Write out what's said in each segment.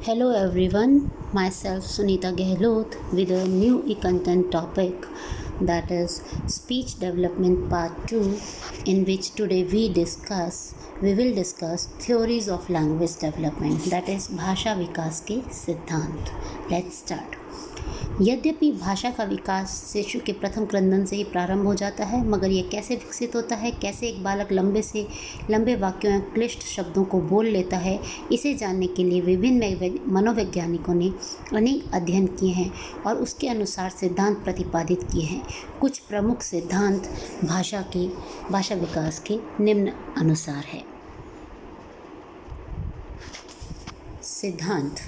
Hello everyone, myself Sunita Gehlot with a new e-content topic, that is speech development part 2, in which today we will discuss theories of language development, that is भाषा विकास के सिद्धांत. Let's start. यद्यपि भाषा का विकास शिशु के प्रथम क्रंदन से ही प्रारंभ हो जाता है, मगर यह कैसे विकसित होता है, कैसे एक बालक लंबे वाक्यों या क्लिष्ट शब्दों को बोल लेता है, इसे जानने के लिए विभिन्न मनोवैज्ञानिकों ने अनेक अध्ययन किए हैं और उसके अनुसार सिद्धांत प्रतिपादित किए हैं. कुछ प्रमुख सिद्धांत भाषा विकास के निम्न अनुसार है. सिद्धांत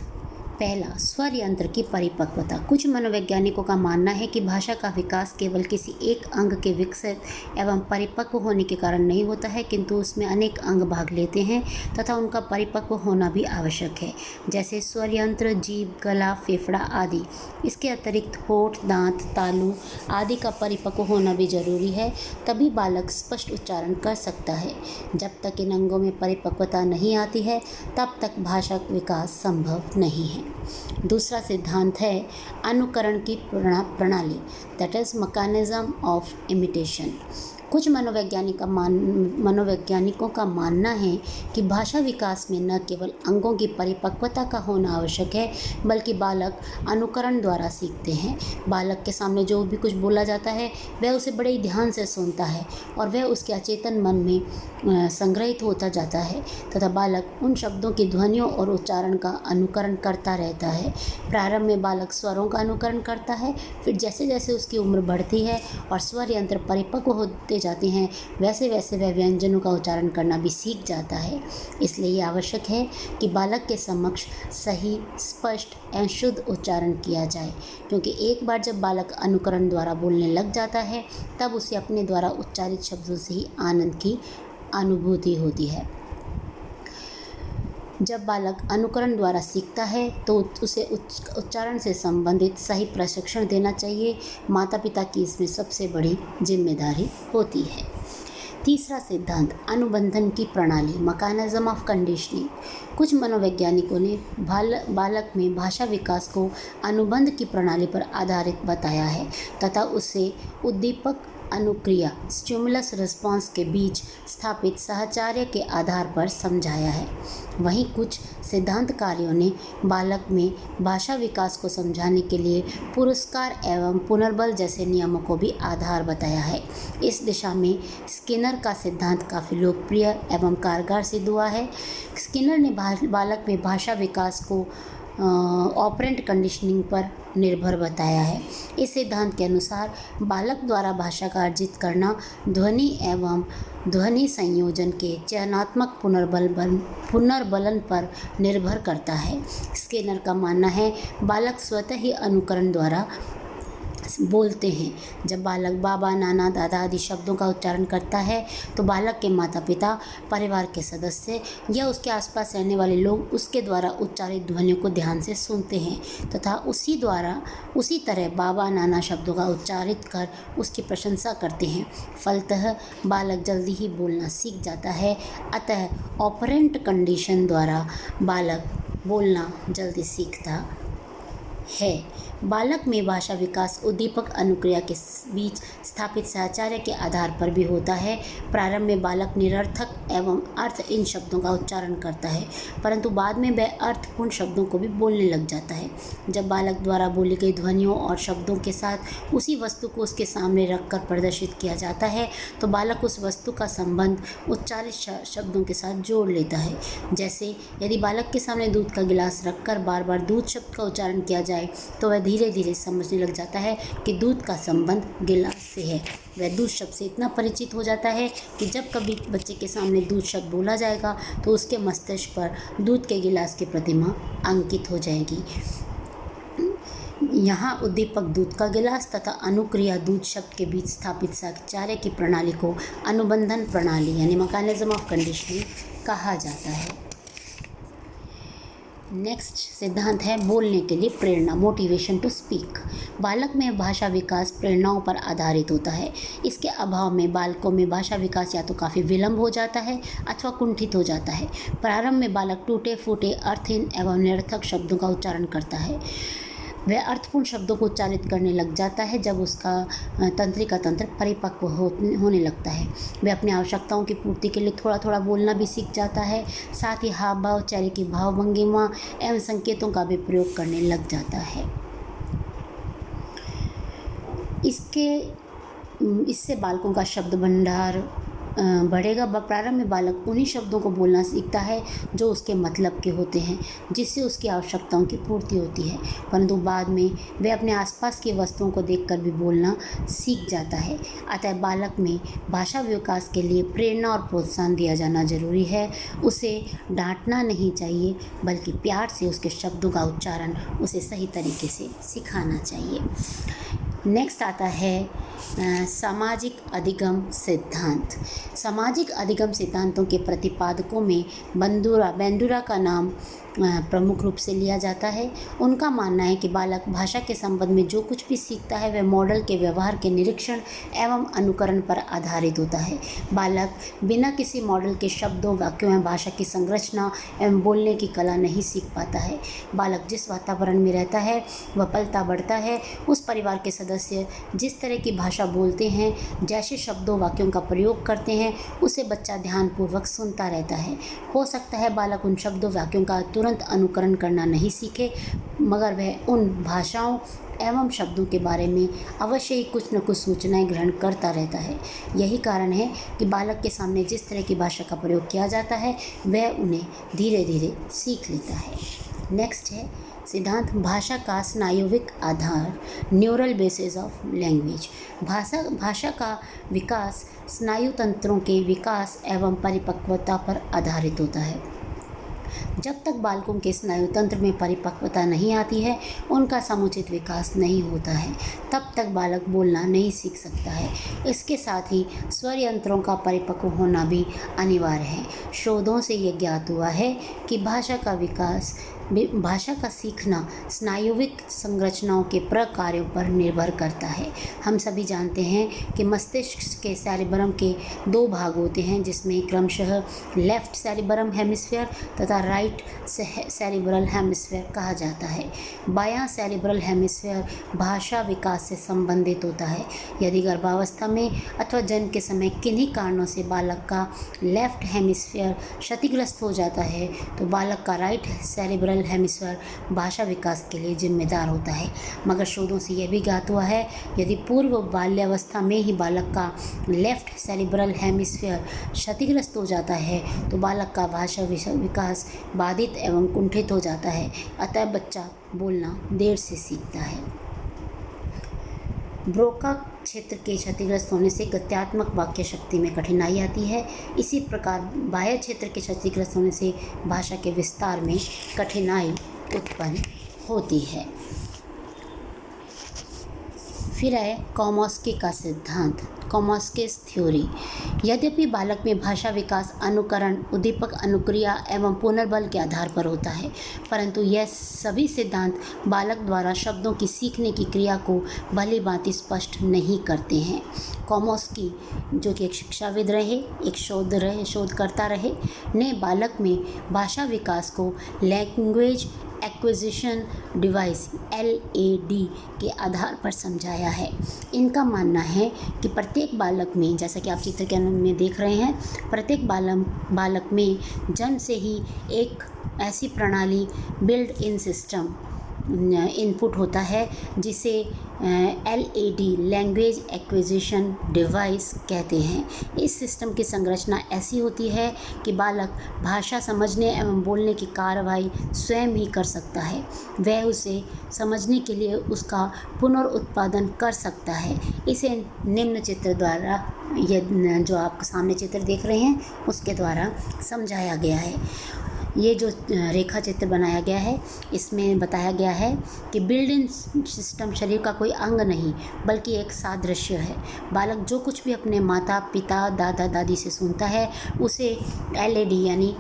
पहला, स्वर यंत्र की परिपक्वता. कुछ मनोवैज्ञानिकों का मानना है कि भाषा का विकास केवल किसी एक अंग के विकसित एवं परिपक्व होने के कारण नहीं होता है, किंतु उसमें अनेक अंग भाग लेते हैं तथा उनका परिपक्व होना भी आवश्यक है, जैसे स्वर यंत्र, जीभ, गला, फेफड़ा आदि. इसके अतिरिक्त होठ, दांत, तालु आदि का परिपक्व होना भी जरूरी है, तभी बालक स्पष्ट उच्चारण कर सकता है. जब तक इन अंगों में परिपक्वता नहीं आती है, तब तक भाषा विकास संभव नहीं है. दूसरा सिद्धांत है अनुकरण की प्रणाली, that is mechanism of imitation. कुछ मनोवैज्ञानिकों का मानना है कि भाषा विकास में न केवल अंगों की परिपक्वता का होना आवश्यक है, बल्कि बालक अनुकरण द्वारा सीखते हैं. बालक के सामने जो भी कुछ बोला जाता है वह उसे बड़े ही ध्यान से सुनता है और वह उसके अचेतन मन में संग्रहित होता जाता है तथा बालक उन शब्दों की ध्वनियों और उच्चारण का अनुकरण करता रहता है. प्रारंभ में बालक स्वरों का अनुकरण करता है, फिर जैसे जैसे उसकी उम्र बढ़ती है और स्वर यंत्र परिपक्व होते जाते हैं, वैसे वैसे वह व्यंजनों का उच्चारण करना भी सीख जाता है. इसलिए यह आवश्यक है कि बालक के समक्ष सही, स्पष्ट एवं शुद्ध उच्चारण किया जाए, क्योंकि एक बार जब बालक अनुकरण द्वारा बोलने लग जाता है, तब उसे अपने द्वारा उच्चारित शब्दों से ही आनंद की अनुभूति होती है. जब बालक अनुकरण द्वारा सीखता है तो उसे उच्चारण से संबंधित सही प्रशिक्षण देना चाहिए. माता पिता की इसमें सबसे बड़ी जिम्मेदारी होती है. तीसरा सिद्धांत अनुबंधन की प्रणाली, मैकेनिज्म ऑफ कंडीशनिंग. कुछ मनोवैज्ञानिकों ने बालक में भाषा विकास को अनुबंध की प्रणाली पर आधारित बताया है तथा उसे उद्दीपक अनुक्रिया, स्टिमुलस रिस्पॉन्स के बीच स्थापित साहचर्य के आधार पर समझाया है. वहीं कुछ सिद्धांतकारियों ने बालक में भाषा विकास को समझाने के लिए पुरस्कार एवं पुनर्बल जैसे नियमों को भी आधार बताया है. इस दिशा में स्किनर का सिद्धांत काफ़ी लोकप्रिय एवं कारगर सिद्ध हुआ है. स्किनर ने बालक में भाषा विकास को ऑपरेंट कंडीशनिंग पर निर्भर बताया है. इस सिद्धांत के अनुसार बालक द्वारा भाषा का अर्जित करना ध्वनि एवं ध्वनि संयोजन के चयनात्मक पुनर्बलन पर निर्भर करता है. स्किनर का मानना है बालक स्वतः ही अनुकरण द्वारा बोलते हैं. जब बालक बाबा, नाना, दादा आदि शब्दों का उच्चारण करता है तो बालक के माता पिता, परिवार के सदस्य या उसके आसपास रहने वाले लोग उसके द्वारा उच्चारित ध्वनियों को ध्यान से सुनते हैं तथा उसी तरह बाबा, नाना शब्दों का उच्चारित कर उसकी प्रशंसा करते हैं. फलतः बालक जल्दी ही बोलना सीख जाता है. अतः ऑपरेंट कंडीशन द्वारा बालक बोलना जल्दी सीखता है. बालक में भाषा विकास उद्दीपक अनुक्रिया के बीच स्थापित साहचर्य के आधार पर भी होता है. प्रारंभ में बालक निरर्थक एवं अर्थहीन शब्दों का उच्चारण करता है, परंतु बाद में वह अर्थपूर्ण शब्दों को भी बोलने लग जाता है. जब बालक द्वारा बोली गई ध्वनियों और शब्दों के साथ उसी वस्तु को उसके सामने रखकर प्रदर्शित किया जाता है, तो बालक उस वस्तु का संबंध उच्चारित शब्दों के साथ जोड़ लेता है. जैसे यदि बालक के सामने दूध का गिलास रखकर बार बार दूध शब्द का उच्चारण किया जाए, तो वह धीरे धीरे समझने लग जाता है कि दूध का संबंध गिलास से है. वह दूध शब्द से इतना परिचित हो जाता है कि जब कभी बच्चे के सामने दूध शब्द बोला जाएगा तो उसके मस्तिष्क पर दूध के गिलास की प्रतिमा अंकित हो जाएगी. यहाँ उद्दीपक दूध का गिलास तथा अनुक्रिया दूध शब्द के बीच स्थापित साहचर्य की प्रणाली को अनुबंधन प्रणाली यानी मैकेनिज्म ऑफ कंडीशनिंग कहा जाता है. नेक्स्ट सिद्धांत है बोलने के लिए प्रेरणा, मोटिवेशन टू स्पीक। बालक में भाषा विकास प्रेरणाओं पर आधारित होता है। इसके अभाव में बालकों में भाषा विकास या तो काफ़ी विलंब हो जाता है अथवा कुंठित हो जाता है। प्रारंभ में बालक टूटे फूटे अर्थहीन एवं निरर्थक शब्दों का उच्चारण करता है। वह अर्थपूर्ण शब्दों को उच्चारित करने लग जाता है जब उसका तंत्रिका तंत्र परिपक्व होने लगता है। वह अपनी आवश्यकताओं की पूर्ति के लिए थोड़ा थोड़ा बोलना भी सीख जाता है। साथ ही हाव भाव, चेहरे की भाव भंगिमा एवं संकेतों का भी प्रयोग करने लग जाता है। इससे बालकों का शब्द भंडार बढ़ेगा। प्रारंभ में बालक उन्हीं शब्दों को बोलना सीखता है जो उसके मतलब के होते हैं, जिससे उसकी आवश्यकताओं की पूर्ति होती है, परंतु बाद में वह अपने आसपास की वस्तुओं को देखकर भी बोलना सीख जाता है। अतः बालक में भाषा विकास के लिए प्रेरणा और प्रोत्साहन दिया जाना जरूरी है। उसे डांटना नहीं चाहिए, बल्कि प्यार से उसके शब्दों का उच्चारण उसे सही तरीके से सिखाना चाहिए। नेक्स्ट आता है सामाजिक अधिगम सिद्धांत। सामाजिक अधिगम सिद्धांतों के प्रतिपादकों में बेंडूरा का नाम प्रमुख रूप से लिया जाता है। उनका मानना है कि बालक भाषा के संबंध में जो कुछ भी सीखता है वह मॉडल के व्यवहार के निरीक्षण एवं अनुकरण पर आधारित होता है। बालक बिना किसी मॉडल के शब्दों, वाक्यों एवं भाषा की संरचना एवं बोलने की कला नहीं सीख पाता है। बालक जिस वातावरण में रहता है वह पलता बढ़ता है। उस परिवार के सदस्य जिस तरह की भाषा बोलते हैं, जैसे शब्दों वाक्यों का प्रयोग करते हैं, उसे बच्चा ध्यानपूर्वक सुनता रहता है। हो सकता है बालक उन शब्दों वाक्यों का तुरंत अनुकरण करना नहीं सीखे, मगर वह उन भाषाओं एवं शब्दों के बारे में अवश्य ही कुछ न कुछ सूचनाएं ग्रहण करता रहता है। यही कारण है कि बालक के सामने जिस तरह की भाषा का प्रयोग किया जाता है वह उन्हें धीरे धीरे सीख लेता है। नेक्स्ट है सिद्धांत भाषा का स्नायुविक आधार, न्यूरल बेसिस ऑफ लैंग्वेज। भाषा का विकास स्नायु तंत्रों के विकास एवं परिपक्वता पर आधारित होता है। जब तक बालकों के स्नायु तंत्र में परिपक्वता नहीं आती है, उनका समुचित विकास नहीं होता है, तब तक बालक बोलना नहीं सीख सकता है। इसके साथ ही स्वर यंत्रों का परिपक्व होना भी अनिवार्य है। शोधों से ये ज्ञात हुआ है कि भाषा का सीखना स्नायुविक संरचनाओं के प्रकार्यों पर निर्भर करता है। हम सभी जानते हैं कि मस्तिष्क के सेरिबरम के 2 भाग होते हैं, जिसमें क्रमशः लेफ्ट सेरिबरम हेमिस्फीयर तथा राइट सेरिब्रल हेमिस्फीयर कहा जाता है। बायां सेरिब्रल हेमिस्फीयर भाषा विकास से संबंधित होता है। यदि गर्भावस्था में अथवा जन्म के समय किन्हीं कारणों से बालक का लेफ्ट हेमिस्फीयर क्षतिग्रस्त हो जाता है, तो बालक का राइट सेरिब्रल हेमिस्फीयर भाषा विकास के लिए जिम्मेदार होता है। मगर शोधों से यह भी ज्ञात हुआ है यदि पूर्व बाल्यावस्था में ही बालक का लेफ्ट सेरिब्रल हेमिस्फीयर क्षतिग्रस्त हो जाता है तो बालक का भाषा विकास बाधित एवं कुंठित हो जाता है। अतः बच्चा बोलना देर से सीखता है। ब्रोका क्षेत्र के क्षतिग्रस्त होने से गत्यात्मक वाक्य शक्ति में कठिनाई आती है। इसी प्रकार बाह्य क्षेत्र के क्षतिग्रस्त होने से भाषा के विस्तार में कठिनाई उत्पन्न होती है। फिर है कॉमस्की का सिद्धांत, कॉमस्कीज थ्योरी। यद्यपि बालक में भाषा विकास अनुकरण, उद्दीपक अनुक्रिया एवं पुनर्बल के आधार पर होता है, परंतु यह सभी सिद्धांत बालक द्वारा शब्दों की सीखने की क्रिया को भली भांति स्पष्ट नहीं करते हैं। कॉमस्की, जो कि एक शिक्षाविद रहे, एक शोधकर्ता रहे, ने बालक में भाषा विकास को लैंग्वेज एक्विजिशन डिवाइस LAD के आधार पर समझाया है। इनका मानना है कि प्रत्येक बालक में, जैसा कि आप चित्र के में देख रहे हैं, प्रत्येक बालक में जन्म से ही एक ऐसी प्रणाली बिल्ड इन सिस्टम इनपुट होता है जिसे LAD लैंग्वेज एक्विजिशन डिवाइस कहते हैं। इस सिस्टम की संरचना ऐसी होती है कि बालक भाषा समझने एवं बोलने की कार्रवाई स्वयं ही कर सकता है। वह उसे समझने के लिए उसका पुनरुत्पादन कर सकता है। इसे निम्न चित्र द्वारा, ये जो आप सामने चित्र देख रहे हैं उसके द्वारा समझाया गया है। ये जो रेखा चित्र बनाया गया है इसमें बताया गया है कि बिल्ड इन सिस्टम शरीर का कोई अंग नहीं बल्कि एक सादृश्य है। बालक जो कुछ भी अपने माता पिता दादा दादी से सुनता है उसे LAD यानी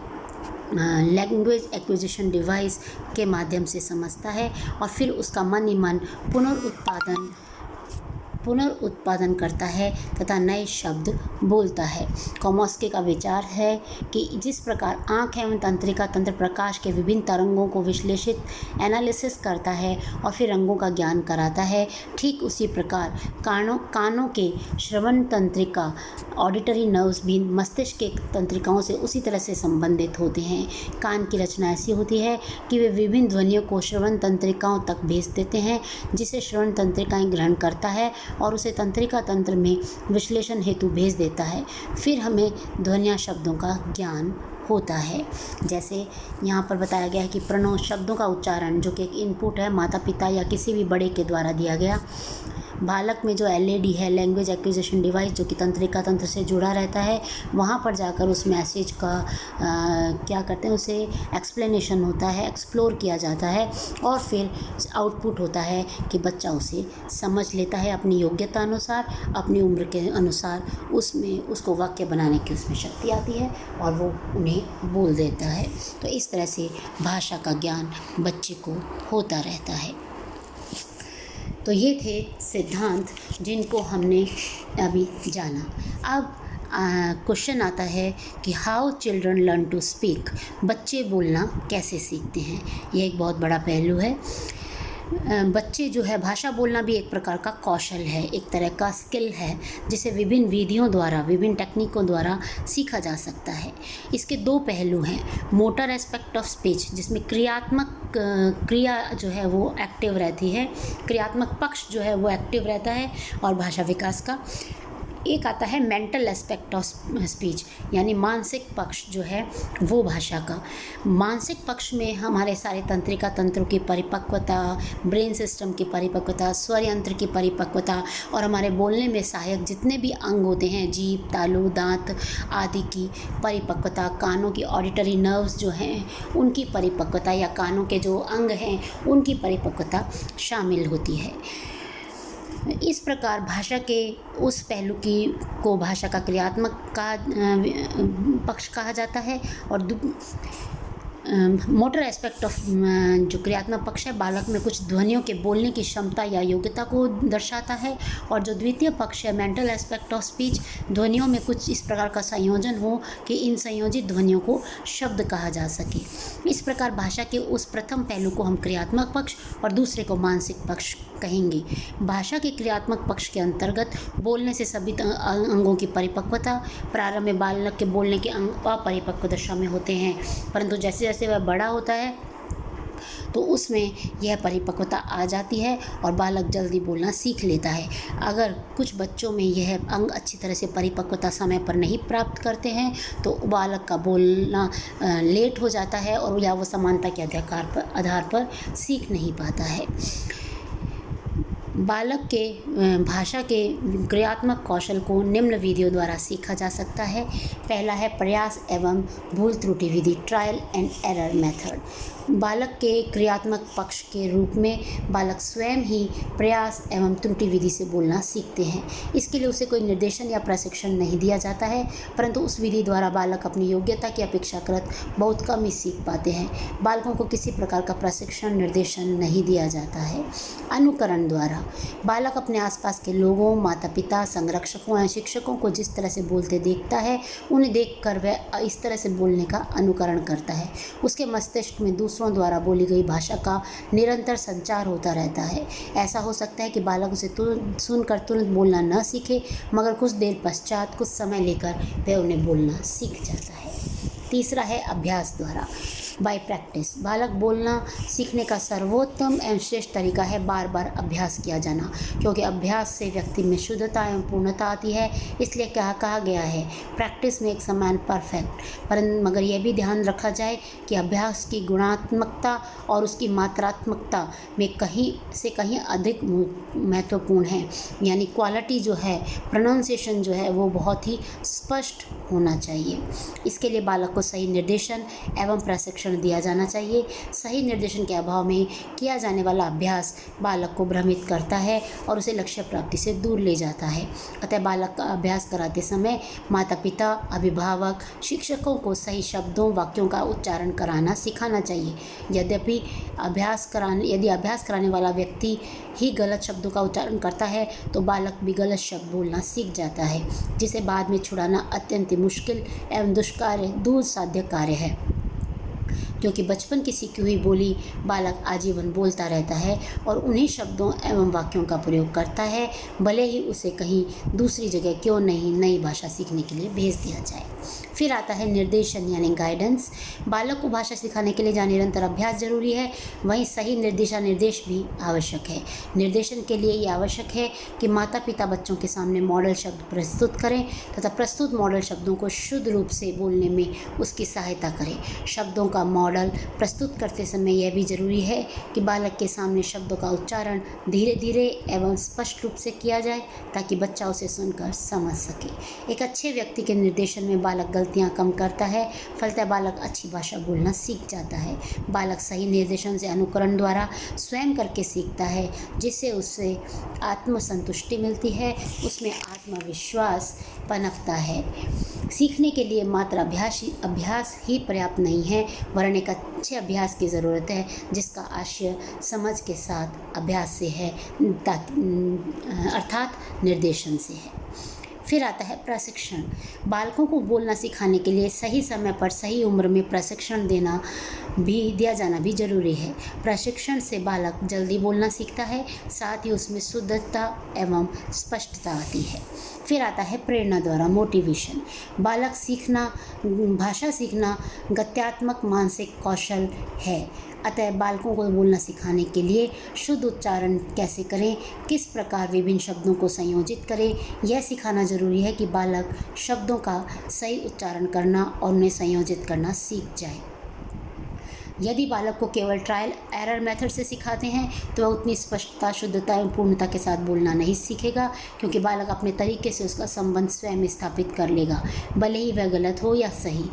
लैंग्वेज एक्विजिशन डिवाइस के माध्यम से समझता है और फिर उसका मन ही मन पुनरुत्पादन करता है तथा नए शब्द बोलता है। कॉमस्की का विचार है कि जिस प्रकार आँख एवं तंत्रिका तंत्र प्रकाश के विभिन्न तरंगों को विश्लेषित एनालिसिस करता है और फिर रंगों का ज्ञान कराता है, ठीक उसी प्रकार कानों के श्रवण तंत्रिका ऑडिटरी नर्व्स भी मस्तिष्क के तंत्रिकाओं से उसी तरह से संबंधित होते हैं। कान की रचना ऐसी होती है कि वे विभिन्न ध्वनियों को श्रवण तंत्रिकाओं तक भेज देते हैं, जिसे श्रवण तंत्रिकाएं ग्रहण करता है और उसे तंत्रिका तंत्र में विश्लेषण हेतु भेज देता है। फिर हमें ध्वनिया शब्दों का ज्ञान होता है। जैसे यहाँ पर बताया गया है कि प्रणव शब्दों का उच्चारण जो कि एक इनपुट है माता पिता या किसी भी बड़े के द्वारा दिया गया। बालक में जो LAD है, लैंग्वेज एक्विजिशन डिवाइस, जो कि तंत्रिका तंत्र से जुड़ा रहता है, वहाँ पर जाकर उस मैसेज का क्या करते हैं, उसे एक्सप्लेनेशन होता है, एक्सप्लोर किया जाता है और फिर आउटपुट होता है कि बच्चा उसे समझ लेता है अपनी योग्यता अनुसार, अपनी उम्र के अनुसार उसमें उसको वाक्य बनाने की उसमें शक्ति आती है और वो उन्हें बोल देता है। तो इस तरह से भाषा का ज्ञान बच्चे को होता रहता है। तो ये थे सिद्धांत जिनको हमने अभी जाना। अब क्वेश्चन आता है कि how children learn to speak, बच्चे बोलना कैसे सीखते हैं। ये एक बहुत बड़ा पहलू है। बच्चे जो है, भाषा बोलना भी एक प्रकार का कौशल है, एक तरह का स्किल है जिसे विभिन्न विधियों द्वारा, विभिन्न टेक्निकों द्वारा सीखा जा सकता है। इसके दो पहलू हैं, मोटर एस्पेक्ट ऑफ स्पीच जिसमें क्रिया जो है वो एक्टिव रहती है, क्रियात्मक पक्ष जो है वो एक्टिव रहता है और भाषा विकास का। एक आता है मेंटल एस्पेक्ट ऑफ स्पीच यानी मानसिक पक्ष जो है वो भाषा का। मानसिक पक्ष में हमारे सारे तंत्रिका तंत्रों की परिपक्वता, ब्रेन सिस्टम की परिपक्वता, स्वर यंत्र की परिपक्वता और हमारे बोलने में सहायक जितने भी अंग होते हैं, जीभ, तालु, दांत आदि की परिपक्वता, कानों की ऑडिटरी नर्व्स जो हैं उनकी परिपक्वता या कानों के जो अंग हैं उनकी परिपक्वता शामिल होती है। इस प्रकार भाषा के उस पहलू को भाषा का क्रियात्मक का पक्ष कहा जाता है और मोटर एस्पेक्ट ऑफ जो क्रियात्मक पक्ष है बालक में कुछ ध्वनियों के बोलने की क्षमता या योग्यता को दर्शाता है और जो द्वितीय पक्ष है मेंटल एस्पेक्ट ऑफ स्पीच ध्वनियों में कुछ इस प्रकार का संयोजन हो कि इन संयोजित ध्वनियों को शब्द कहा जा सके। इस प्रकार भाषा के उस प्रथम पहलू को हम क्रियात्मक पक्ष और दूसरे को मानसिक पक्ष कहेंगे। भाषा के क्रियात्मक पक्ष के अंतर्गत बोलने से सभी अंगों की परिपक्वता, प्रारंभ में बालक के बोलने के अंग अपरिपक्व दशा में होते हैं, परंतु जैसे जैसे वह बड़ा होता है तो उसमें यह परिपक्वता आ जाती है और बालक जल्दी बोलना सीख लेता है। अगर कुछ बच्चों में यह अंग अच्छी तरह से परिपक्वता समय पर नहीं प्राप्त करते हैं तो बालक का बोलना लेट हो जाता है और या वो समानता के आधार पर सीख नहीं पाता है। बालक के भाषा के क्रियात्मक कौशल को निम्न विधियों द्वारा सीखा जा सकता है। पहला है प्रयास एवं भूल त्रुटि विधि, ट्रायल एंड एरर मेथड। बालक के क्रियात्मक पक्ष के रूप में बालक स्वयं ही प्रयास एवं त्रुटि विधि से बोलना सीखते हैं। इसके लिए उसे कोई निर्देशन या प्रशिक्षण नहीं दिया जाता है, परंतु उस विधि द्वारा बालक अपनी योग्यता की अपेक्षाकृत बहुत कम ही सीख पाते हैं। बालकों को किसी प्रकार का प्रशिक्षण निर्देशन नहीं दिया जाता है। अनुकरण द्वारा बालक अपने आसपास के लोगों, माता पिता, संरक्षकों या शिक्षकों को जिस तरह से बोलते देखता है उन्हें देखकर वह इस तरह से बोलने का अनुकरण करता है। उसके मस्तिष्क में दूसरों द्वारा बोली गई भाषा का निरंतर संचार होता रहता है। ऐसा हो सकता है कि बालक उसे सुनकर तुरंत बोलना न सीखे, मगर कुछ देर पश्चात कुछ समय लेकर वह उन्हें बोलना सीख जाता है। तीसरा है अभ्यास द्वारा, बाय प्रैक्टिस। बालक बोलना सीखने का सर्वोत्तम एवं श्रेष्ठ तरीका है बार बार अभ्यास किया जाना, क्योंकि अभ्यास से व्यक्ति में शुद्धता एवं पूर्णता आती है। इसलिए कहा गया है प्रैक्टिस में एक समान परफेक्ट। मगर यह भी ध्यान रखा जाए कि अभ्यास की गुणात्मकता और उसकी मात्रात्मकता में कहीं अधिक महत्वपूर्ण है, यानी क्वालिटी जो है, प्रोनाउंसिएशन जो है वो बहुत ही स्पष्ट होना चाहिए। इसके लिए बालक को सही निर्देशन एवं प्रशिक्षण प्रशिक्षण दिया जाना चाहिए। सही निर्देशन के अभाव में किया जाने वाला अभ्यास बालक को भ्रमित करता है और उसे लक्ष्य प्राप्ति से दूर ले जाता है। अतः बालक का अभ्यास कराते समय माता पिता, अभिभावक, शिक्षकों को सही शब्दों, वाक्यों का उच्चारण कराना सिखाना चाहिए। यदि अभ्यास कराने वाला व्यक्ति ही गलत शब्दों का उच्चारण करता है तो बालक भी गलत शब्द बोलना सीख जाता है, जिसे बाद में छुड़ाना अत्यंत मुश्किल एवं दुस्साध्य कार्य है, क्योंकि बचपन की सीखी हुई बोली बालक आजीवन बोलता रहता है और उन्हीं शब्दों एवं वाक्यों का प्रयोग करता है, भले ही उसे कहीं दूसरी जगह क्यों नहीं नई भाषा सीखने के लिए भेज दिया जाए। फिर आता है निर्देशन यानी गाइडेंस। बालक को भाषा सिखाने के लिए जहाँ निरंतर अभ्यास जरूरी है, वहीं सही निर्देश भी आवश्यक है। निर्देशन के लिए ये आवश्यक है कि माता पिता बच्चों के सामने मॉडल शब्द प्रस्तुत करें तथा प्रस्तुत मॉडल शब्दों को शुद्ध रूप से बोलने में उसकी सहायता करें। शब्दों का मॉडल प्रस्तुत करते समय यह भी जरूरी है कि बालक के सामने शब्दों का उच्चारण धीरे धीरे एवं स्पष्ट रूप से किया जाए ताकि बच्चा उसे सुनकर समझ सके। एक अच्छे व्यक्ति के निर्देशन में बालक गलतियां कम करता है, फलतः बालक अच्छी भाषा बोलना सीख जाता है। बालक सही निर्देशन से अनुकरण द्वारा स्वयं करके सीखता है, जिससे उससे आत्मसंतुष्टि मिलती है, उसमें आत्मविश्वास पनपता है। सीखने के लिए मात्र अभ्यास ही पर्याप्त नहीं है, वरन एक अच्छे अभ्यास की ज़रूरत है जिसका आशय समझ के साथ अभ्यास से है, अर्थात निर्देशन से है। फिर आता है प्रशिक्षण। बालकों को बोलना सिखाने के लिए सही समय पर सही उम्र में प्रशिक्षण दिया जाना भी जरूरी है। प्रशिक्षण से बालक जल्दी बोलना सीखता है, साथ ही उसमें शुद्धता एवं स्पष्टता आती है। फिर आता है प्रेरणा द्वारा मोटिवेशन। भाषा सीखना गत्यात्मक मानसिक कौशल है, अतः बालकों को बोलना सिखाने के लिए शुद्ध उच्चारण कैसे करें, किस प्रकार विभिन्न शब्दों को संयोजित करें, यह सिखाना जरूरी है कि बालक शब्दों का सही उच्चारण करना और उन्हें संयोजित करना सीख जाए। यदि बालक को केवल ट्रायल एरर मेथड से सिखाते हैं तो वह उतनी स्पष्टता, शुद्धता एवं पूर्णता के साथ बोलना नहीं सीखेगा, क्योंकि बालक अपने तरीके से उसका संबंध स्वयं स्थापित कर लेगा, भले ही वह गलत हो या सही।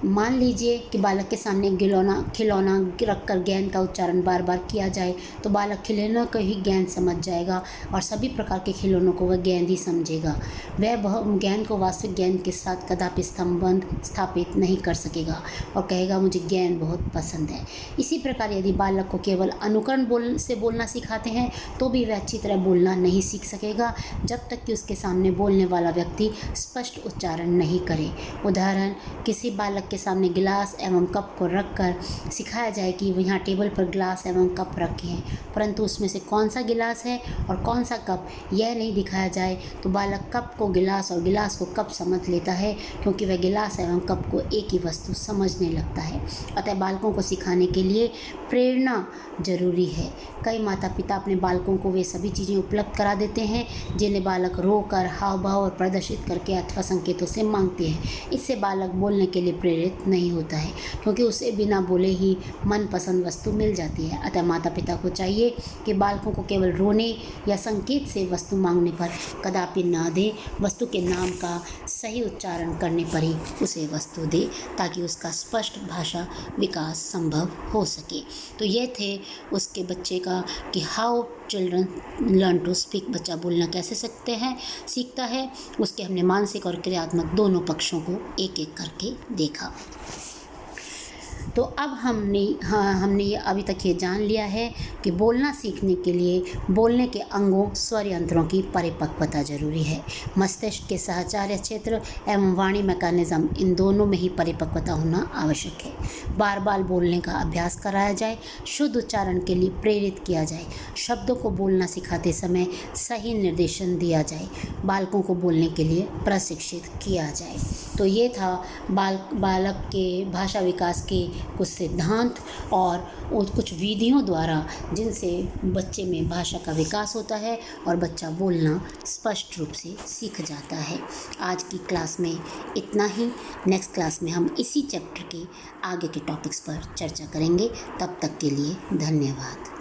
मान लीजिए कि बालक के सामने खिलौना रखकर गेंद का उच्चारण बार बार किया जाए तो बालक खिलौनों को ही गेंद समझ जाएगा और सभी प्रकार के खिलौनों को वह गेंद ही समझेगा। वह गेंद को वास्तविक गेंद के साथ कदापि संबंध स्थापित नहीं कर सकेगा और कहेगा मुझे गेंद बहुत पसंद है। इसी प्रकार यदि बालक को केवल अनुकरण से बोलना सिखाते हैं तो भी वह अच्छी तरह बोलना नहीं सीख सकेगा जब तक कि उसके सामने बोलने वाला व्यक्ति स्पष्ट उच्चारण नहीं करे। उदाहरण, किसी बालक के सामने गिलास एवं कप को रखकर सिखाया जाए कि वो यहाँ टेबल पर गिलास एवं कप रखे हैं, परंतु उसमें से कौन सा गिलास है और कौन सा कप यह नहीं दिखाया जाए तो बालक कप को गिलास और गिलास को कप समझ लेता है, क्योंकि वह गिलास एवं कप को एक ही वस्तु समझने लगता है। अतः बालकों को सिखाने के लिए प्रेरणा जरूरी है। कई माता पिता अपने बालकों को वे सभी चीज़ें उपलब्ध करा देते हैं जिन्हें बालक रोकर, हाव भाव और प्रदर्शित करके अथवा संकेतों से मांगते हैं। इससे बालक बोलने के लिए प्रेरित नहीं होता है, क्योंकि उसे बिना बोले ही मनपसंद वस्तु मिल जाती है। अतः माता पिता को चाहिए कि बालकों को केवल रोने या संकेत से वस्तु मांगने पर कदापि ना दे, वस्तु के नाम का सही उच्चारण करने पर ही उसे वस्तु दे, ताकि उसका स्पष्ट भाषा विकास संभव हो सके। तो ये थे उसके बच्चे का कि how children learn to speak, बच्चा बोलना कैसे सीखता है। उसके हमने मानसिक और क्रियात्मक दोनों पक्षों को एक एक करके देखा। तो अब हमने ये अभी तक ये जान लिया है कि बोलना सीखने के लिए बोलने के अंगों, स्वर यंत्रों की परिपक्वता जरूरी है। मस्तिष्क के सहचार्य क्षेत्र एवं वाणी मैकेनिज्म, इन दोनों में ही परिपक्वता होना आवश्यक है। बार बार बोलने का अभ्यास कराया जाए, शुद्ध उच्चारण के लिए प्रेरित किया जाए, शब्दों को बोलना सिखाते समय सही निर्देशन दिया जाए, बालकों को बोलने के लिए प्रशिक्षित किया जाए। तो ये था बालक के भाषा विकास के कुछ सिद्धांत और कुछ विधियों द्वारा जिनसे बच्चे में भाषा का विकास होता है और बच्चा बोलना स्पष्ट रूप से सीख जाता है। आज की क्लास में इतना ही। नेक्स्ट क्लास में हम इसी चैप्टर के आगे के टॉपिक्स पर चर्चा करेंगे। तब तक के लिए धन्यवाद।